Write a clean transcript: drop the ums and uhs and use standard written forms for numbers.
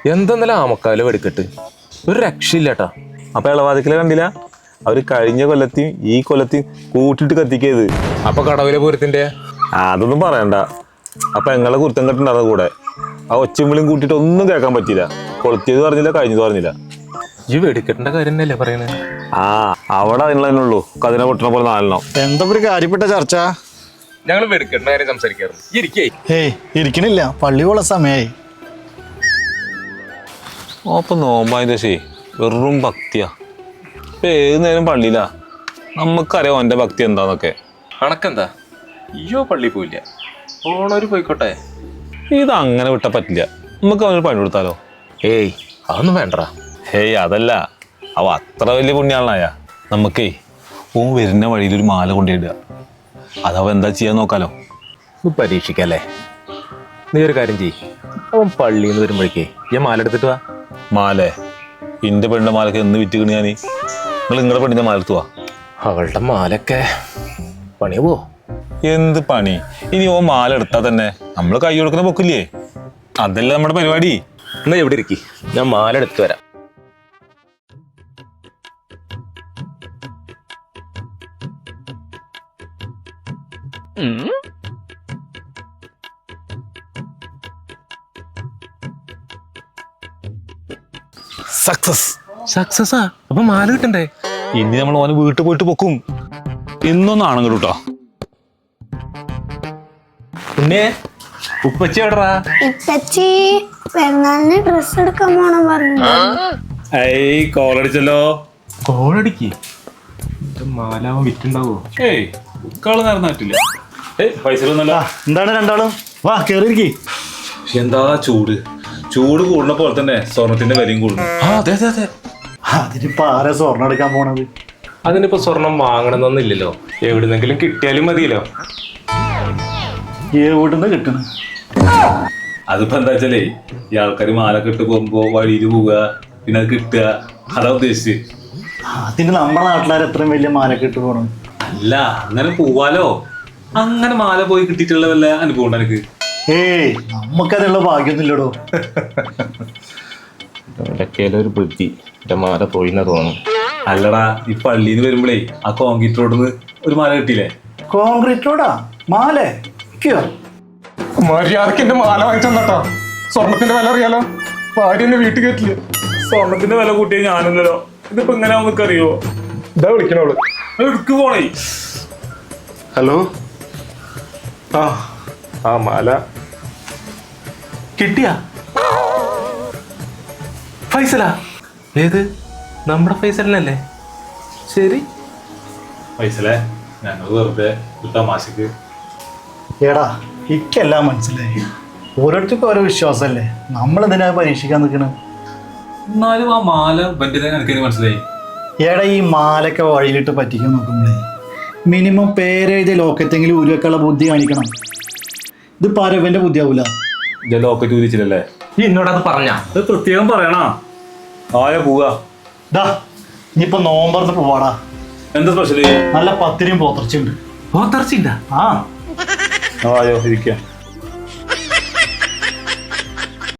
എന്തെന്നല്ല ആമക്കാല് വെടിക്കെട്ട് ഒരു രക്ഷയില്ലാട്ടാ. അപ്പൊ ഇളവാതിക്കല് കണ്ടില്ല, അവര് കഴിഞ്ഞ കൊല്ലത്തെയും ഈ കൊല്ലത്തെയും കൂട്ടിട്ട് കത്തിക്കത്. അപ്പൊ കടവിലെ പൂരത്തിന്റെ അതൊന്നും പറയണ്ട. അപ്പൊ ഞങ്ങളെ കുരുത്തം കെട്ടുണ്ടായിരുന്ന കൂടെ ആ ഒച്ചമ്പിളിയും കൂട്ടിട്ട് ഒന്നും കേൾക്കാൻ പറ്റിയില്ല. കൊളുത്തിയത് പറഞ്ഞില്ല, കഴിഞ്ഞത് പറഞ്ഞില്ല. ഈ വെടിക്കെട്ടിന്റെ കാര്യം തന്നെയല്ലേ പറയണേ? അവിടെ അതിനുള്ളതിനുള്ളൂ കതിനെ പൊട്ടണ പോലെ നാലെണ്ണം. എന്താ ഒരു കാര്യപ്പെട്ട ചർച്ച? ഞങ്ങൾ വെടിക്കെട്ടിന്റെ കാര്യം സംസാരിക്കാറുണ്ട്. ഇരിക്കേ. ഏയ് ഇരിക്കണില്ല, പള്ളി പോള സമയായി. അപ്പൊ നോമ്പായതിന്റെ ശേ വെറും ഭക്തിയാ. ഇപ്പൊ ഏത് നേരം പള്ളിയിലാ. നമുക്കറിയാം അവന്റെ ഭക്തി എന്താന്നൊക്കെ. കണക്കെന്താ? അയ്യോ പള്ളി പോയില്ല, ഓണൊരു പോയിക്കോട്ടെ. ഇത് അങ്ങനെ വിട്ടാ പറ്റില്ല. നമുക്ക് അവനൊരു പണി കൊടുത്താലോ? ഏയ് അതൊന്നും വേണ്ടടാ. ഹേയ് അതല്ല, അവ അത്ര വലിയ പുണ്യാളനായ നമുക്കേ ഓൻ വരുന്ന വഴിയിൽ ഒരു മാല കൊണ്ടിടുക. അതവ എന്താ ചെയ്യാൻ നോക്കാലോ. ഇത് പരീക്ഷിക്കല്ലേ? നീ ഒരു കാര്യം ചെയ്യ്, അവൻ പള്ളിയിൽ നിന്ന് വരുമ്പോഴേക്കേ ഞാൻ മാല എടുത്തിട്ട് വാ. മാലേ? ഇന്റെ പെണ്ണിന്റെ മാലക്ക് എന്ന് വിറ്റുകണി ഞാൻ? നിങ്ങൾ നിങ്ങളുടെ പെണ്ണിന്റെ മാല എടുത്തു വാ. അവളുടെ മാലൊക്കെ പണിയോ? എന്ത് പണി? ഇനി ഓ മാല എടുത്താൽ തന്നെ നമ്മൾ കൈ കൊടുക്കുന്ന പൊക്കില്ലേ? അതല്ല നമ്മുടെ പരിപാടി. എന്നാ എവിടെ ഇരിക്കി, ഞാൻ മാല എടുത്തു വരാം. സക്സസാ? അപ്പൊ മാല കിട്ടണ്ടേ? ഇനി നമ്മൾ ഓന് വീട്ടിൽ പോയിട്ട് പൊക്കും. ഇന്നൊന്നും ആണെങ്കിൽ കേട്ടോ. പിന്നെ ഉപ്പച്ചി എവിടാ? ഇപ്പച്ചി പെരുന്നാളിന് ഡ്രസ് എടുക്കാൻ പോണം പറഞ്ഞു. കോളടിച്ചല്ലോ. കോളടിക്ക്? മാല വിറ്റുണ്ടാവോ? ഏയ് കള് നേർന്നിട്ടില്ല. പൈസ ഒന്നല്ല. എന്താണ് രണ്ടാളും? വാ കേറിയിരിക്കി. എന്താ ചൂട്? ചൂട് കൂടുന്ന പോലെ തന്നെ സ്വർണത്തിന്റെ വിലയും കൂടുന്നു. അതെ അതെ അതെ. അതിനിപ്പോ ആരാ സ്വർണ്ണം എടുക്കാൻ പോണത്? അതിനിപ്പോ സ്വർണം വാങ്ങണമെന്നൊന്നുമില്ലല്ലോ, എവിടുന്നെങ്കിലും കിട്ടിയാലും മതിയല്ലോ. എവിടുന്ന് കിട്ടണ? അതിപ്പോ എന്താ വെച്ചാലേ ഈ ആൾക്കാർ മാല കെട്ട് പോകുമ്പോ വഴിയിൽ പോവുക, പിന്നെ അത് കിട്ടുക, അതാ ഉദ്ദേശിച്ച്. അതിന് നമ്മുടെ നാട്ടിലാർ എത്രയും വലിയ മാലൊക്കെ ഇട്ട് പോണം? അല്ല, അങ്ങനെ പോവാലോ. അങ്ങനെ മാല പോയി കിട്ടിയിട്ടുള്ള വല്ല അനുഭവം ഉണ്ട് എനിക്ക്? ഏയ് നമുക്കതിനുള്ള ഭാഗ്യൊന്നുമില്ലടോ. ഒരു ബുദ്ധി, എന്റെ മാല പോയിന്നാ തോന്നുന്നു. അല്ലടാ, ഈ പള്ളിന്ന് വരുമ്പോഴേ ആ കോൺക്രീറ്റ് റോഡിന്ന് ഒരു മാല കിട്ടിയില്ലേ? കോൺക്രീറ്റ് റോഡാ? മാലേ? മര്യാദക്ക് എന്റെ മാല വാങ്ങിച്ചോ. സ്വർണത്തിന്റെ വില അറിയാലോ, ഭാര്യ എന്നെ വീട്ടിൽ കയറ്റില്ല. സ്വർണത്തിന്റെ വില കൂട്ടിയ ഞാനല്ലോ. ഇതിപ്പോ ഇങ്ങനെ നമുക്ക് അറിയോ? ഇതാ വിളിക്കണോള്. എടുക്ക് പോണേ. ഹലോ. ആ മാല കിട്ടിയാ? ഫൈസലാ? ഏത്? നമ്മുടെ ഫൈസലിനല്ലേ? ശരി. ഫൈസലേ, ഞങ്ങൾ വെറുതെ ഒരു തമാശക്ക്. ഏടാ ഇക്കെല്ലാം മനസ്സിലായി. ഓരോരുത്തർക്കും ഓരോ വിശ്വാസമല്ലേ, നമ്മളെന്തിനാ പരീക്ഷിക്കാൻ നിൽക്കണ? എന്നാലും ആ മാല എനിക്ക് മനസ്സിലായി. ഏടാ ഈ മാലൊക്കെ വഴിയിലിട്ട് പറ്റിക്കാൻ നോക്കുമ്പോഴേ മിനിമം പേരെഴുതിയ ലോക്കത്തെങ്കിലും ഉരുവക്കുള്ള ബുദ്ധി കാണിക്കണം. ഇത് പരവന്റെ ബുദ്ധിയാവൂല. ലോക്കറ്റ് ഊരിച്ചില്ലല്ലേ? ഈ എന്നോടത് പറഞ്ഞ അത് പ്രത്യേകം പറയണാ. ആയ പോവാ. ഡാ ഇനിയിപ്പോ നോമ്പറന്ന് പോവാടാ. എന്താ സ്പെഷ്യല്? നല്ല പത്തിരിയും പോത്തർച്ചയുണ്ട്. പോത്തർച്ചിണ്ടാ? ആ ആയോ ഇരിക്കാം.